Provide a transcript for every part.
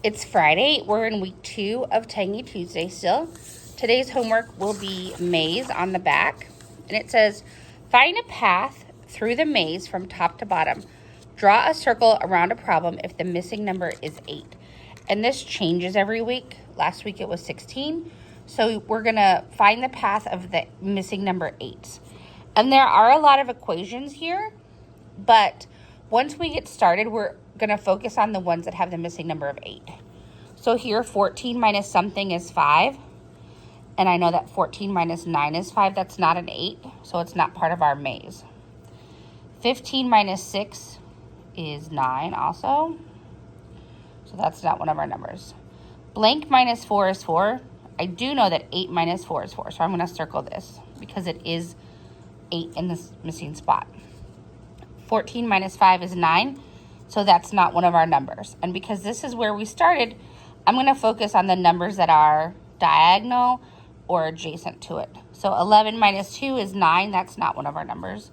It's Friday. We're in week 2 of Tangy Tuesday still. Today's homework will be maze on the back. And it says, find a path through the maze from top to bottom. Draw a circle around a problem if the missing number is 8. And this changes every week. Last week it was 16. So we're going to find the path of the missing number 8. And there are a lot of equations here. But once we get started, we're going to focus on the ones that have the missing number of 8. So here, 14 minus something is 5. And I know that 14 minus 9 is 5. That's not an 8, so it's not part of our maze. 15 minus 6 is 9 also. So that's not one of our numbers. Blank minus 4 is 4. I do know that 8 minus 4 is 4, so I'm going to circle this because it is 8 in this missing spot. 14 minus 5 is 9, so that's not one of our numbers. And because this is where we started, I'm going to focus on the numbers that are diagonal or adjacent to it. So 11 minus 2 is 9, that's not one of our numbers.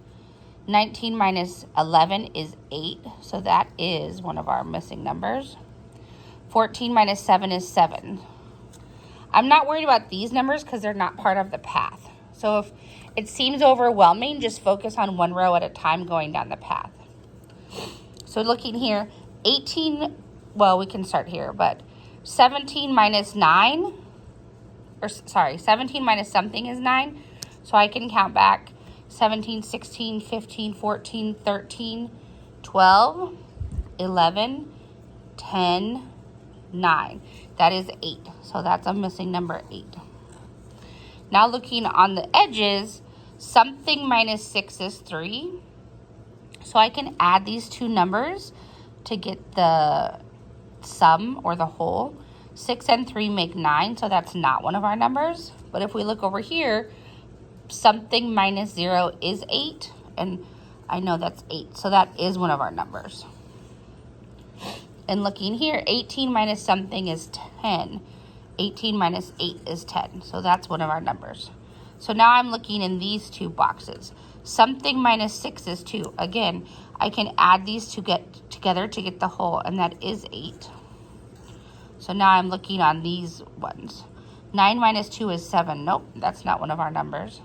19 minus 11 is 8, so that is one of our missing numbers. 14 minus 7 is 7. I'm not worried about these numbers because they're not part of the path. So if it seems overwhelming, just focus on one row at a time going down the path. So looking here, 18, well, we can start here, but 17 minus 9, 17 minus something is 9. So I can count back 17, 16, 15, 14, 13, 12, 11, 10, 9. That is 8. So that's a missing number 8. Now looking on the edges, something minus 6 is 3. So I can add these two numbers to get the sum or the whole. 6 and 3 make 9, so that's not one of our numbers. But if we look over here, something minus 0 is 8, and I know that's 8, so that is one of our numbers. And looking here, 18 minus something is 10. 18 minus 8 is 10, so that's one of our numbers. So now I'm looking in these two boxes. Something minus 6 is 2. Again, I can add these to get together to get the whole, and that is 8. So now I'm looking on these ones. 9 minus 2 is 7. Nope, that's not one of our numbers.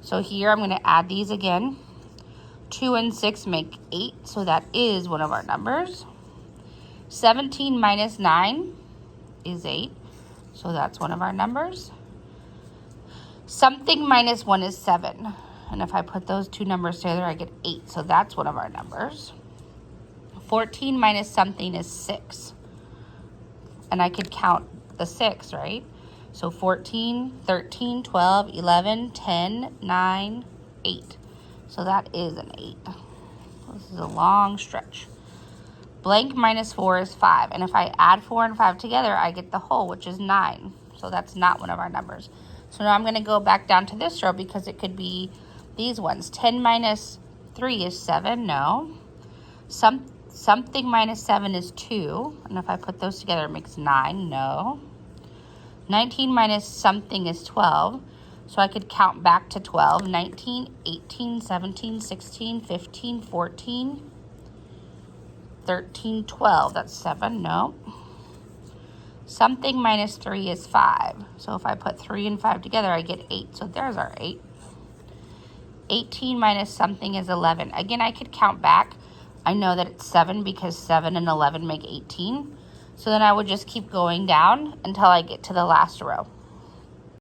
So here I'm going to add these again. 2 and 6 make 8, so that is one of our numbers. 17 minus 9 is 8, so that's one of our numbers. Something minus 1 is 7, and if I put those two numbers together, I get 8, so that's one of our numbers. 14 minus something is 6, and I could count the 6, right? So 14, 13, 12, 11, 10, 9, 8, so that is an 8. This is a long stretch. Blank minus 4 is 5. And if I add 4 and 5 together, I get the whole, which is 9. So that's not one of our numbers. So now I'm going to go back down to this row because it could be these ones. 10 minus 3 is 7. No. Something minus 7 is 2. And if I put those together, it makes 9. No. 19 minus something is 12. So I could count back to 12. 19, 18, 17, 16, 15, 14, 13, 12, that's 7, no. Something minus 3 is 5. So if I put 3 and 5 together, I get 8. So there's our 8. 18 minus something is 11. Again, I could count back. I know that it's 7 because 7 and 11 make 18. So then I would just keep going down until I get to the last row.